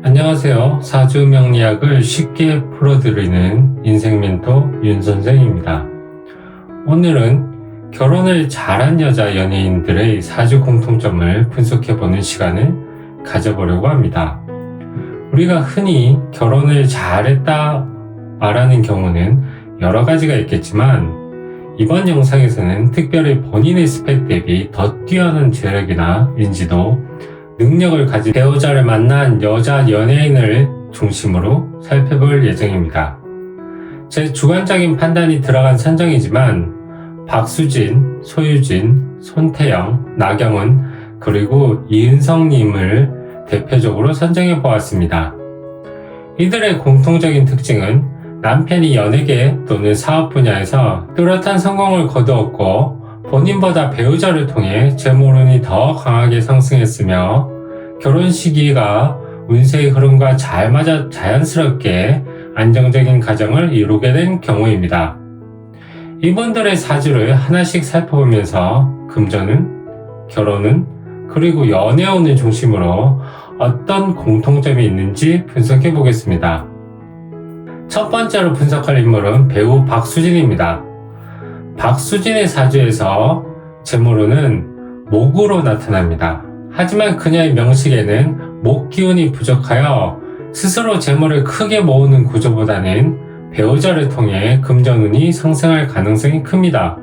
안녕하세요. 사주 명리학을 쉽게 풀어드리는 인생 멘토 윤 선생입니다. 오늘은 결혼을 잘한 여자 연예인들의 사주 공통점을 분석해보는 시간을 가져보려고 합니다. 우리가 흔히 결혼을 잘했다 말하는 경우는 여러 가지가 있겠지만 이번 영상에서는 특별히 본인의 스펙 대비 더 뛰어난 재력이나 인지도, 능력을 가진 배우자를 만난 여자 연예인을 중심으로 살펴볼 예정입니다. 제 주관적인 판단이 들어간 선정이지만 박수진, 소유진, 손태영, 나경은 그리고 이은성님을 대표적으로 선정해 보았습니다. 이들의 공통적인 특징은 남편이 연예계 또는 사업 분야에서 뚜렷한 성공을 거두었고 본인보다 배우자를 통해 재물운이 더 강하게 상승했으며 결혼 시기가 운세의 흐름과 잘 맞아 자연스럽게 안정적인 가정을 이루게 된 경우입니다. 이분들의 사주를 하나씩 살펴보면서 금전운, 결혼운, 그리고 연애운을 중심으로 어떤 공통점이 있는지 분석해 보겠습니다. 첫 번째로 분석할 인물은 배우 박수진입니다. 박수진의 사주에서 재물운은 목으로 나타납니다. 하지만 그녀의 명식에는 목 기운이 부족하여 스스로 재물을 크게 모으는 구조보다는 배우자를 통해 금전운이 상승할 가능성이 큽니다.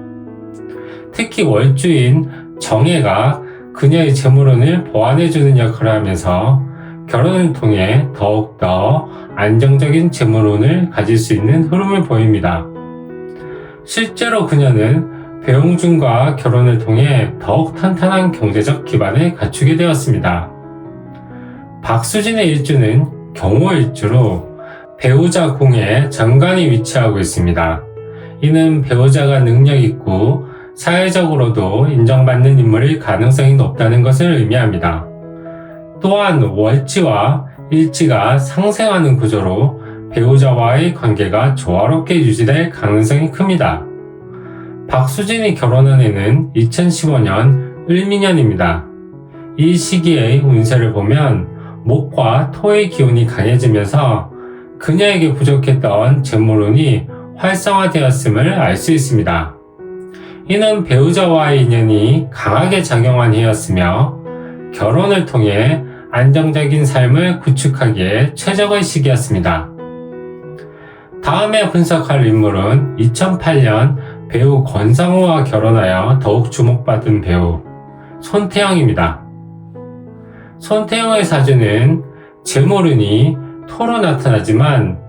특히 월주인 정해가 그녀의 재물운을 보완해주는 역할을 하면서 결혼을 통해 더욱더 안정적인 재물운을 가질 수 있는 흐름을 보입니다. 실제로 그녀는 배용준과 결혼을 통해 더욱 탄탄한 경제적 기반을 갖추게 되었습니다. 박수진의 일주는 경호일주로 배우자 공에 정관이 위치하고 있습니다. 이는 배우자가 능력 있고 사회적으로도 인정받는 인물일 가능성이 높다는 것을 의미합니다. 또한 월지와 일지가 상생하는 구조로 배우자와의 관계가 조화롭게 유지될 가능성이 큽니다. 박수진이 결혼한 해는 2015년 을미년입니다. 이 시기의 운세를 보면 목과 토의 기운이 강해지면서 그녀에게 부족했던 재물운이 활성화되었음을 알 수 있습니다. 이는 배우자와의 인연이 강하게 작용한 해였으며 결혼을 통해 안정적인 삶을 구축하기에 최적의 시기였습니다. 다음에 분석할 인물은 2008년 배우 권상우와 결혼하여 더욱 주목받은 배우 손태영입니다. 손태영의 사주는 재물운이 토로 나타나지만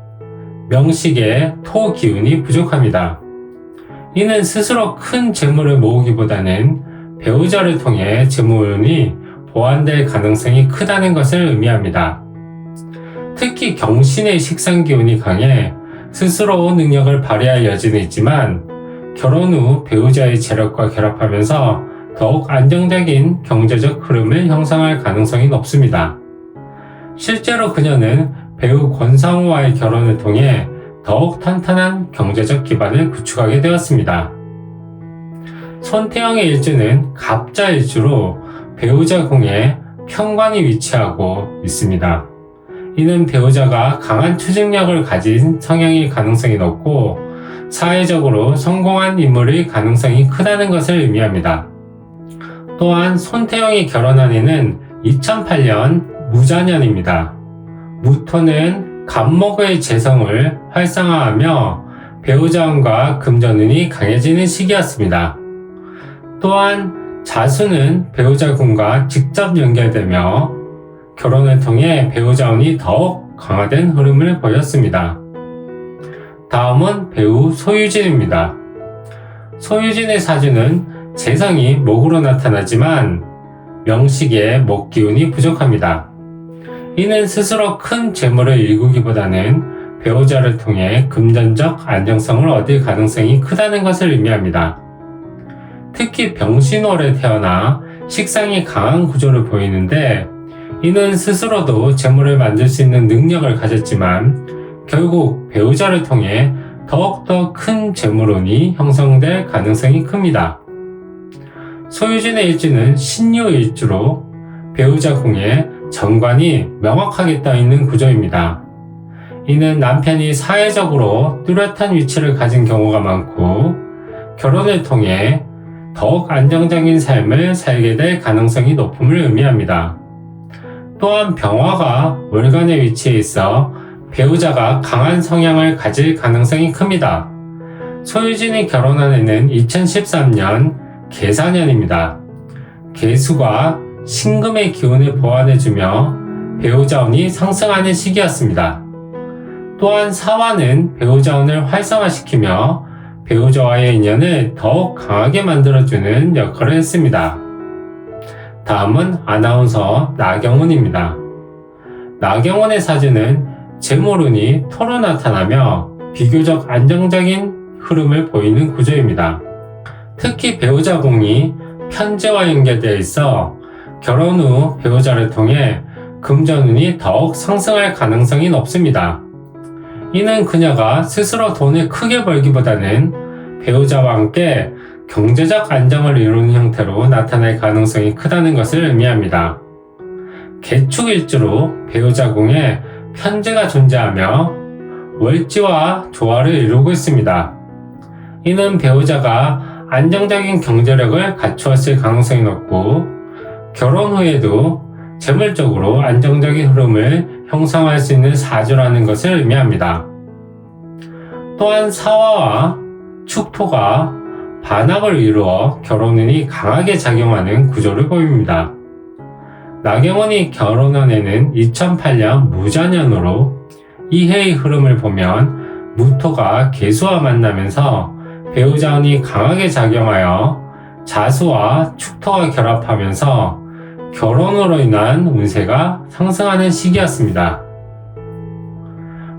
명식에 토 기운이 부족합니다. 이는 스스로 큰 재물을 모으기보다는 배우자를 통해 재물운이 보완될 가능성이 크다는 것을 의미합니다. 특히 경신의 식상 기운이 강해 스스로 능력을 발휘할 여지는 있지만 결혼 후 배우자의 재력과 결합하면서 더욱 안정적인 경제적 흐름을 형성할 가능성이 높습니다. 실제로 그녀는 배우 권상우와의 결혼을 통해 더욱 탄탄한 경제적 기반을 구축하게 되었습니다. 손태영의 일주는 갑자 일주로 배우자 공에 편관이 위치하고 있습니다. 이는 배우자가 강한 추진력을 가진 성향일 가능성이 높고 사회적으로 성공한 인물의 가능성이 크다는 것을 의미합니다. 또한 손태영이 결혼한 해는 2008년 무자년입니다. 무토는 갑목의 재성을 활성화하며 배우자운과 금전운이 강해지는 시기였습니다. 또한 자수는 배우자군과 직접 연결되며 결혼을 통해 배우자운이 더욱 강화된 흐름을 보였습니다. 다음은 배우 소유진입니다. 소유진의 사주는 재성이 목으로 나타나지만 명식에 목 기운이 부족합니다. 이는 스스로 큰 재물을 일구기보다는 배우자를 통해 금전적 안정성을 얻을 가능성이 크다는 것을 의미합니다. 특히 병신월에 태어나 식상이 강한 구조를 보이는데 이는 스스로도 재물을 만들 수 있는 능력을 가졌지만 결국 배우자를 통해 더욱더 큰 재물운이 형성될 가능성이 큽니다. 소유진의 일주는 신유 일주로 배우자 궁에 정관이 명확하게 떠 있는 구조입니다. 이는 남편이 사회적으로 뚜렷한 위치를 가진 경우가 많고 결혼을 통해 더욱 안정적인 삶을 살게 될 가능성이 높음을 의미합니다. 또한 병화가 월간의 위치에 있어 배우자가 강한 성향을 가질 가능성이 큽니다. 소유진이 결혼한 해는 2013년 계사년입니다. 계수가 신금의 기운을 보완해주며 배우자 운이 상승하는 시기였습니다. 또한 사화는 배우자 운을 활성화시키며 배우자와의 인연을 더욱 강하게 만들어주는 역할을 했습니다. 다음은 아나운서 나경훈입니다. 나경훈의 사주는 재물운이 토로 나타나며 비교적 안정적인 흐름을 보이는 구조입니다. 특히 배우자 공이 편제와 연결되어 있어 결혼 후 배우자를 통해 금전운이 더욱 상승할 가능성이 높습니다. 이는 그녀가 스스로 돈을 크게 벌기보다는 배우자와 함께 경제적 안정을 이루는 형태로 나타날 가능성이 크다는 것을 의미합니다. 개축일주로 배우자 공에 편제가 존재하며 월지와 조화를 이루고 있습니다. 이는 배우자가 안정적인 경제력을 갖추었을 가능성이 높고 결혼 후에도 재물적으로 안정적인 흐름을 형성할 수 있는 사주라는 것을 의미합니다. 또한 사화와 축토가 반합을 이루어 결혼운이 강하게 작용하는 구조를 보입니다. 나경원이 결혼한 해는 2008년 무자년으로 이 해의 흐름을 보면 무토가 계수와 만나면서 배우자운이 강하게 작용하여 자수와 축토가 결합하면서 결혼으로 인한 운세가 상승하는 시기였습니다.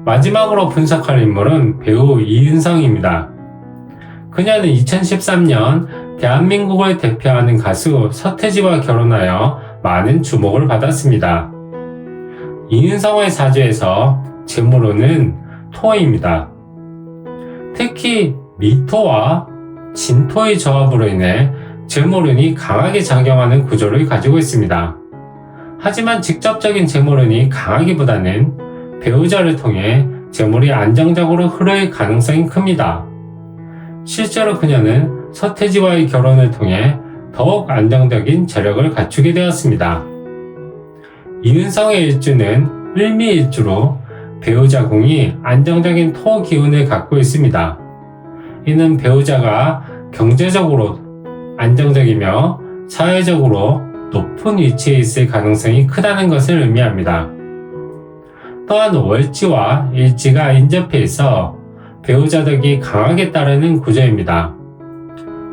마지막으로 분석할 인물은 배우 이은성입니다. 그녀는 2013년 대한민국을 대표하는 가수 서태지와 결혼하여 많은 주목을 받았습니다. 이은성의 사주에서 재물운은 토입니다. 특히 미토와 진토의 조합으로 인해 재물운이 강하게 작용하는 구조를 가지고 있습니다. 하지만 직접적인 재물운이 강하기보다는 배우자를 통해 재물이 안정적으로 흐를 가능성이 큽니다. 실제로 그녀는 서태지와의 결혼을 통해 더욱 안정적인 재력을 갖추게 되었습니다. 이은성의 일주는 을미일주로 배우자 공이 안정적인 토 기운을 갖고 있습니다. 이는 배우자가 경제적으로 안정적이며 사회적으로 높은 위치에 있을 가능성이 크다는 것을 의미합니다. 또한 월지와 일지가 인접해 있어 배우자 덕이 강하게 따르는 구조입니다.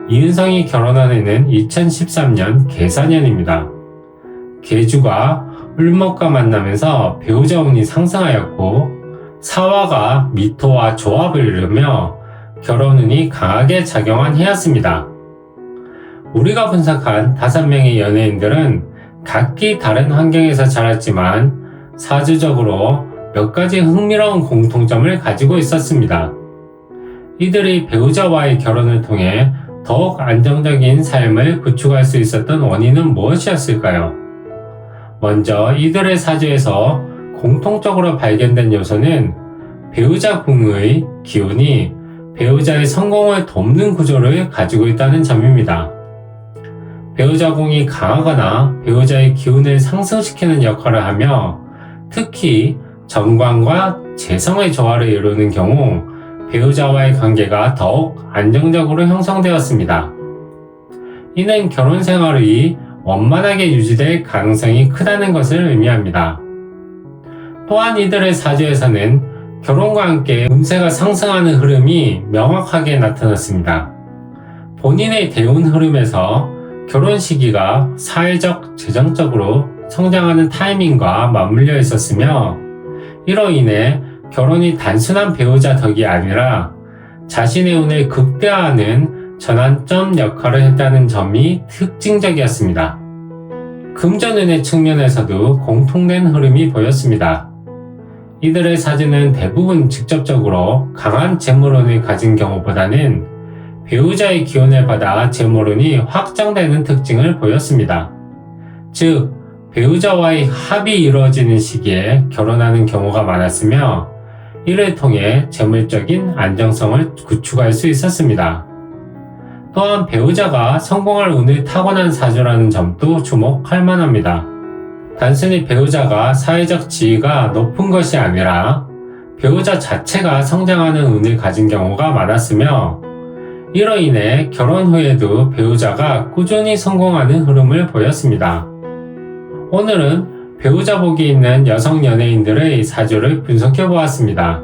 이은성이 결혼한 해는 2013년 계사년입니다. 계주가 을목과 만나면서 배우자 운이 상승하였고 사화가 미토와 조합을 이루며 결혼운이 강하게 작용한 해였습니다. 우리가 분석한 5명의 연예인들은 각기 다른 환경에서 자랐지만 사주적으로 몇 가지 흥미로운 공통점을 가지고 있었습니다. 이들이 배우자와의 결혼을 통해 더욱 안정적인 삶을 구축할 수 있었던 원인은 무엇이었을까요? 먼저 이들의 사주에서 공통적으로 발견된 요소는 배우자 궁의 기운이 배우자의 성공을 돕는 구조를 가지고 있다는 점입니다. 배우자 궁이 강하거나 배우자의 기운을 상승시키는 역할을 하며 특히 정관과 재성의 조화를 이루는 경우 배우자와의 관계가 더욱 안정적으로 형성되었습니다. 이는 결혼 생활이 원만하게 유지될 가능성이 크다는 것을 의미합니다. 또한 이들의 사주에서는 결혼과 함께 운세가 상승하는 흐름이 명확하게 나타났습니다. 본인의 대운 흐름에서 결혼 시기가 사회적, 재정적으로 성장하는 타이밍과 맞물려 있었으며 이로 인해 결혼이 단순한 배우자 덕이 아니라 자신의 운을 극대화하는 전환점 역할을 했다는 점이 특징적이었습니다. 금전운의 측면에서도 공통된 흐름이 보였습니다. 이들의 사주는 대부분 직접적으로 강한 재물운을 가진 경우보다는 배우자의 기운을 받아 재물운이 확장되는 특징을 보였습니다. 즉, 배우자와의 합이 이루어지는 시기에 결혼하는 경우가 많았으며 이를 통해 재물적인 안정성을 구축할 수 있었습니다. 또한 배우자가 성공할 운이 타고난 사주라는 점도 주목할 만합니다. 단순히 배우자가 사회적 지위가 높은 것이 아니라 배우자 자체가 성장하는 운을 가진 경우가 많았으며 이로 인해 결혼 후에도 배우자가 꾸준히 성공하는 흐름을 보였습니다. 오늘은 배우자 복이 있는 여성 연예인들의 사주를 분석해 보았습니다.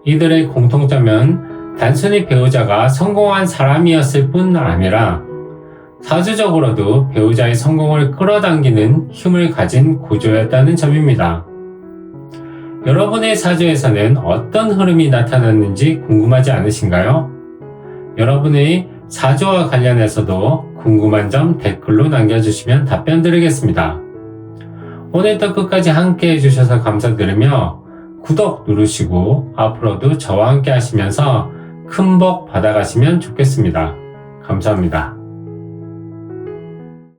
이들의 공통점은 단순히 배우자가 성공한 사람이었을 뿐 아니라 사주적으로도 배우자의 성공을 끌어당기는 힘을 가진 구조였다는 점입니다. 여러분의 사주에서는 어떤 흐름이 나타났는지 궁금하지 않으신가요? 여러분의 사주와 관련해서도 궁금한 점 댓글로 남겨주시면 답변 드리겠습니다. 오늘도 끝까지 함께 해주셔서 감사드리며 구독 누르시고 앞으로도 저와 함께 하시면서 큰 복 받아가시면 좋겠습니다. 감사합니다.